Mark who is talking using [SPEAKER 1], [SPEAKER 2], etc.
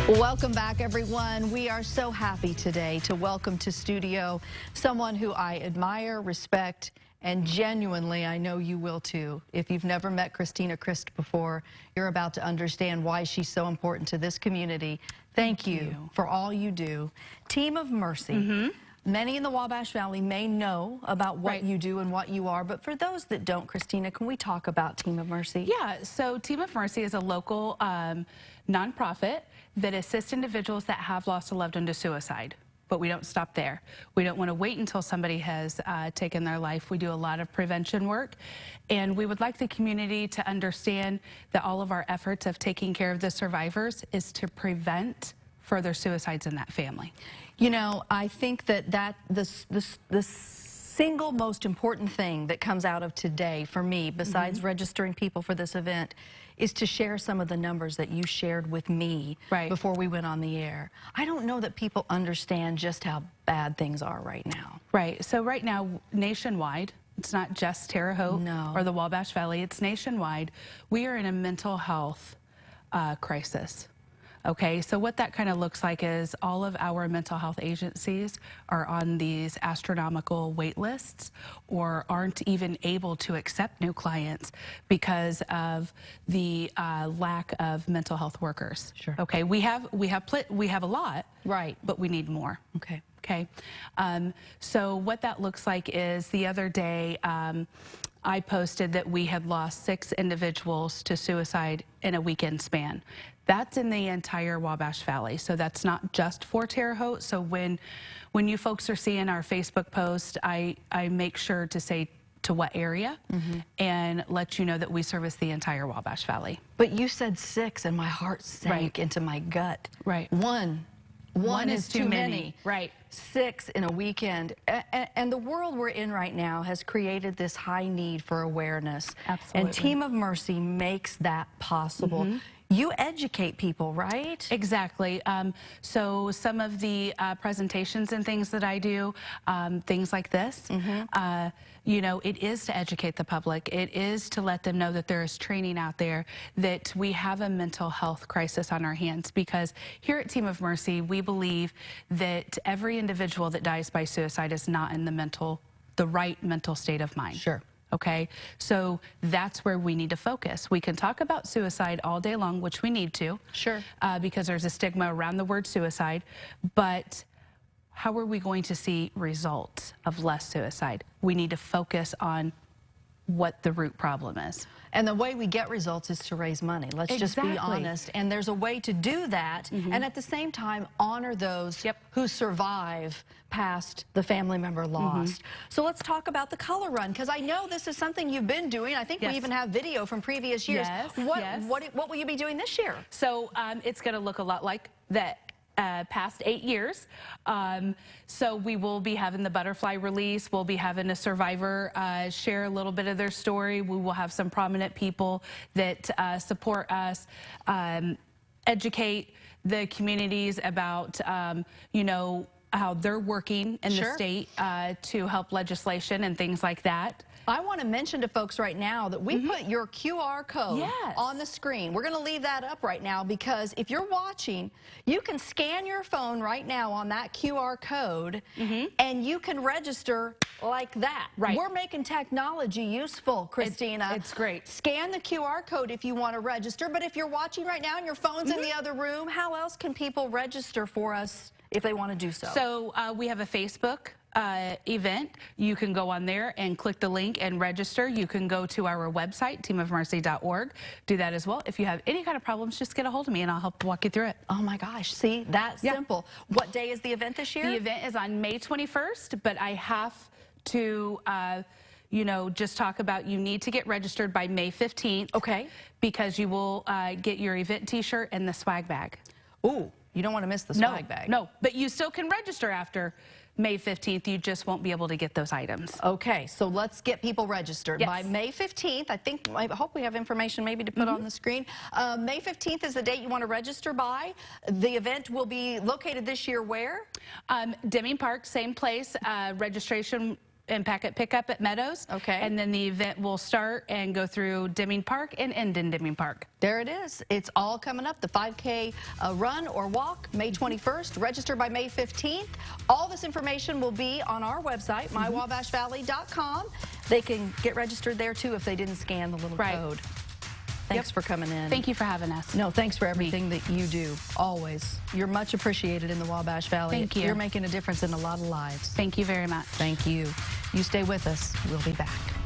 [SPEAKER 1] Welcome back, everyone. We are so happy today to welcome to studio someone who I admire, respect, and genuinely, I know you will too. If you've never met Christina Christ before, you're about to understand why she's so important to this community. Thank you for all you do. Team of Mercy. Many in the Wabash Valley may know about what you do and what you are, but for those that don't, Christina, can we talk about Team of Mercy?
[SPEAKER 2] Yeah, so Team of Mercy is a local nonprofit that assists individuals that have lost a loved one to suicide. But we don't stop there. We don't want to wait until somebody has taken their life. We do a lot of prevention work, and we would like the community to understand that all of our efforts of taking care of the survivors is to prevent further suicides in that family.
[SPEAKER 1] You know, I think that the single most important thing that comes out of today for me, besides registering people for this event, is to share some of the numbers that you shared with me before we went on the air. I don't know that people understand just how bad things are right now.
[SPEAKER 2] Right. So right now, nationwide, it's not just Terre Haute or the Wabash Valley, it's nationwide. We are in a mental health crisis. Okay, so what that kind of looks like is all of our mental health agencies are on these astronomical wait lists or aren't even able to accept new clients because of the lack of mental health workers.
[SPEAKER 1] Sure.
[SPEAKER 2] Okay, we have a lot, but we need more.
[SPEAKER 1] Okay.
[SPEAKER 2] Okay, so what that looks like is the other day I posted that we had lost 6 individuals to suicide in a weekend span. That's in the entire Wabash Valley, so that's not just for Terre Haute. So when you folks are seeing our Facebook post, I make sure to say to what area and let you know that we service the entire Wabash Valley.
[SPEAKER 1] But you said 6 and my heart sank into my gut. One is too many. 6 in a weekend. And the world we're in right now has created this high need for awareness.
[SPEAKER 2] Absolutely.
[SPEAKER 1] And Team of Mercy makes that possible. You educate people, right?
[SPEAKER 2] Exactly. So some of the presentations and things that I do, things like this, you know, it is to educate the public. It is to let them know that there is training out there, that we have a mental health crisis on our hands, because here at Team of Mercy, we believe that every individual that dies by suicide is not in the right mental state of mind.
[SPEAKER 1] Sure.
[SPEAKER 2] Okay, so that's where we need to focus. We can talk about suicide all day long, which we need to.
[SPEAKER 1] Sure.
[SPEAKER 2] Because there's a stigma around the word suicide, but how are we going to see results of less suicide? We need to focus on what the root problem is.
[SPEAKER 1] And the way we get results is to raise money. Let's just be honest. And there's a way to do that and at the same time honor those who survive past the family member lost. So let's talk about the color run, because I know this is something you've been doing. I think we even have video from previous years. What will you be doing this year?
[SPEAKER 2] So it's going to look a lot like that. Past 8 years. So we will be having the butterfly release. We'll be having a survivor share a little bit of their story. We will have some prominent people that support us, educate the communities about, you know, how they're working in the state to help legislation and things like that.
[SPEAKER 1] I want to mention to folks right now that we put your QR code on the screen. We're going to leave that up right now, because if you're watching, you can scan your phone right now on that QR code and you can register like that. We're making technology useful, Christina.
[SPEAKER 2] It's great.
[SPEAKER 1] Scan the QR code if you want to register, but if you're watching right now and your phone's in the other room, how else can people register for us if they want to do so?
[SPEAKER 2] So we have a Facebook event. You can go on there and click the link and register. You can go to our website, teamofmercy.org. Do that as well. If you have any kind of problems, just get a hold of me and I'll help walk you through it.
[SPEAKER 1] Oh my gosh, see, that's simple. What day is the event this year?
[SPEAKER 2] The event is on May 21st, but I have to you know, just talk about, you need to get registered by May 15th.
[SPEAKER 1] Okay.
[SPEAKER 2] Because you will get your event t-shirt and the swag bag.
[SPEAKER 1] Ooh, you don't want to miss the swag bag.
[SPEAKER 2] No, but you still can register after May 15th. You just won't be able to get those items.
[SPEAKER 1] Okay, so let's get people registered. By May 15th, I hope we have information maybe to put on the screen. May 15th is the date you want to register by. The event will be located this year where?
[SPEAKER 2] Deming Park, same place. Registration and packet pickup at Meadows.
[SPEAKER 1] Okay.
[SPEAKER 2] And then the event will start and go through Deming Park and end in Deming Park.
[SPEAKER 1] There it is. It's all coming up. The 5K run or walk, May 21st. Register by May 15th. All this information will be on our website, mywabashvalley.com. They can get registered there, too, if they didn't scan the little code. Thanks for coming in.
[SPEAKER 2] Thank you for having us.
[SPEAKER 1] No, thanks for everything that you do, always. You're much appreciated in the Wabash Valley.
[SPEAKER 2] Thank you.
[SPEAKER 1] You're making a difference in a lot of lives.
[SPEAKER 2] Thank you very much.
[SPEAKER 1] Thank you. You stay with us. We'll be back.